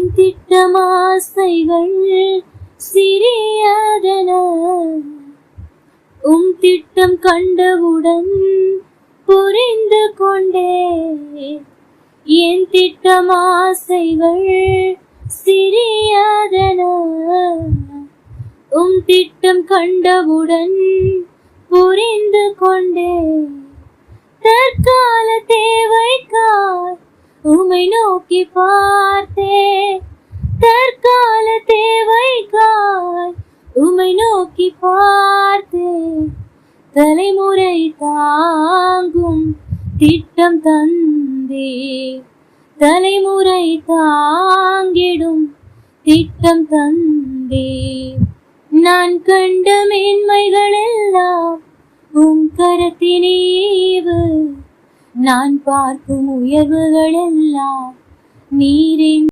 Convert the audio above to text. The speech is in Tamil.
என் திட்டமாசைகள் சிறியதென திட்டம் கண்டவுடன் புரிந்து கொண்டே. என் திட்டமாசைகள் சிறியதென திட்டம் கண்டவுடன் புரிந்து கொண்டே. தற்கால தேவைக்காய் உமை நோக்கி பார்த்தே. தற்கால தேவைக்காய் உமை நோக்கி பார்த்தே. தலைமுறை தாங்கும் திட்டம் தந்தே. தலைமுறை தாங்கிடும் திட்டம் தந்தே. நான் கண்ட மேன்மைகள் எல்லாம் கரத்தினீவு. நான் பார்க்கும் உயர்வுகள் எல்லாம் நீரின்